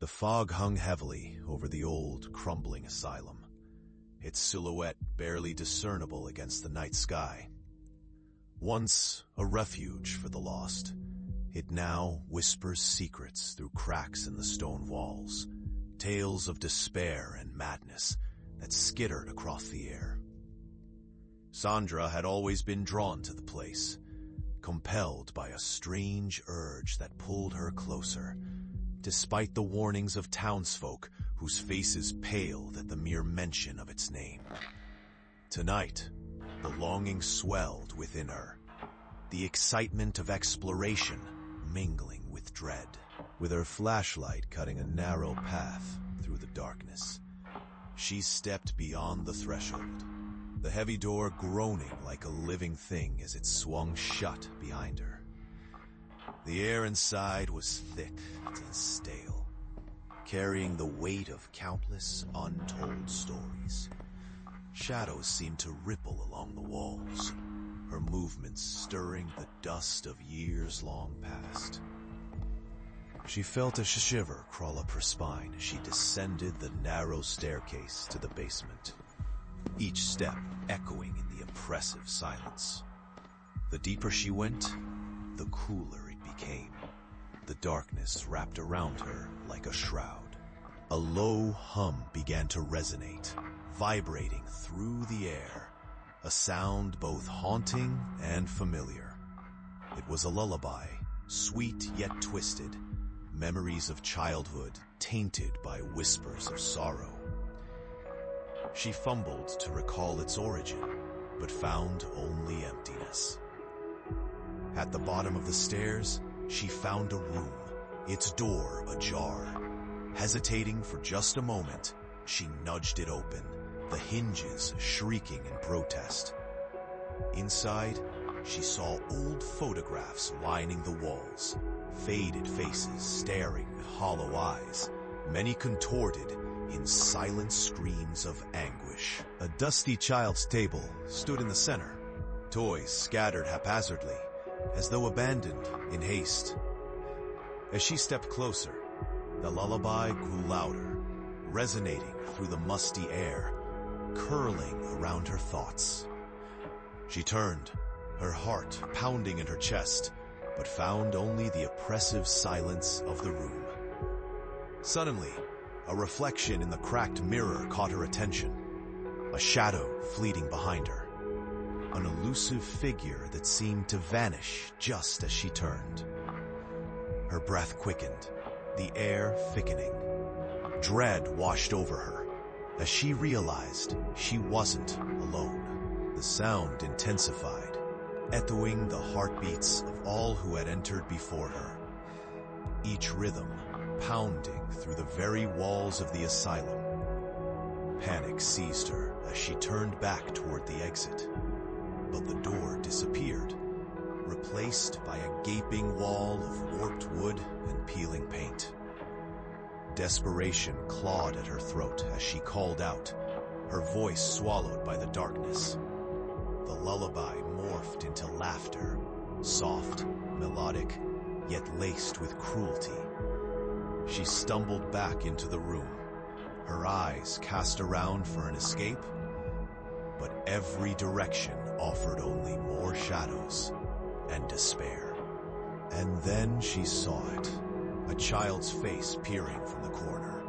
The fog hung heavily over the old, crumbling asylum, its silhouette barely discernible against the night sky. Once a refuge for the lost, it now whispers secrets through cracks in the stone walls, tales of despair and madness that skittered across the air. Sandra had always been drawn to the place, compelled by a strange urge that pulled her closer, despite the warnings of townsfolk whose faces paled at the mere mention of its name. Tonight, the longing swelled within her, the excitement of exploration mingling with dread. With her flashlight cutting a narrow path through the darkness, she stepped beyond the threshold, the heavy door groaning like a living thing as it swung shut behind her. The air inside was thick and stale, carrying the weight of countless untold stories. Shadows seemed to ripple along the walls, her movements stirring the dust of years long past. She felt a shiver crawl up her spine as she descended the narrow staircase to the basement, each step echoing in the oppressive silence. The deeper she went, the cooler it became. The darkness wrapped around her like a shroud. A low hum began to resonate, vibrating through the air, a sound both haunting and familiar. It was a lullaby, sweet yet twisted, memories of childhood tainted by whispers of sorrow. She fumbled to recall its origin, but found only emptiness. At the bottom of the stairs, she found a room, its door ajar. Hesitating for just a moment, she nudged it open, the hinges shrieking in protest. Inside, she saw old photographs lining the walls, faded faces staring with hollow eyes, many contorted in silent screams of anguish. A dusty child's table stood in the center, toys scattered haphazardly, as though abandoned in haste. As she stepped closer, the lullaby grew louder, resonating through the musty air, curling around her thoughts. She turned, her heart pounding in her chest, but found only the oppressive silence of the room. Suddenly, a reflection in the cracked mirror caught her attention, a shadow fleeting behind her, an elusive figure that seemed to vanish just as she turned. Her breath quickened, the air thickening. Dread washed over her as she realized she wasn't alone. The sound intensified, echoing the heartbeats of all who had entered before her, each rhythm pounding through the very walls of the asylum. Panic seized her as she turned back toward the exit, but the door disappeared, replaced by a gaping wall of warped wood and peeling paint. Desperation clawed at her throat as she called out, her voice swallowed by the darkness. The lullaby morphed into laughter, soft, melodic, yet laced with cruelty. She stumbled back into the room, her eyes cast around for an escape, but every direction offered only more shadows and despair. And then she saw it, a child's face peering from the corner,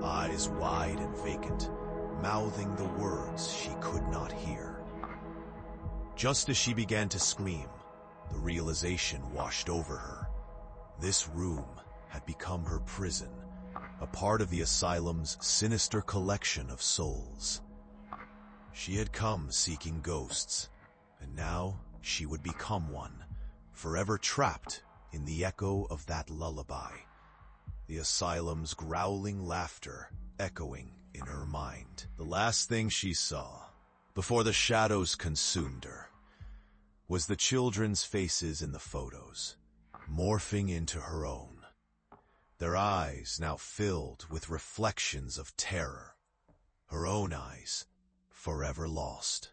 eyes wide and vacant, mouthing the words she could not hear. Just as she began to scream, the realization washed over her. This room had become her prison, a part of the asylum's sinister collection of souls. She had come seeking ghosts, and now she would become one, forever trapped in the echo of that lullaby, the asylum's growling laughter echoing in her mind. The last thing she saw, before the shadows consumed her, was the children's faces in the photos, morphing into her own, their eyes now filled with reflections of terror, her own eyes forever lost.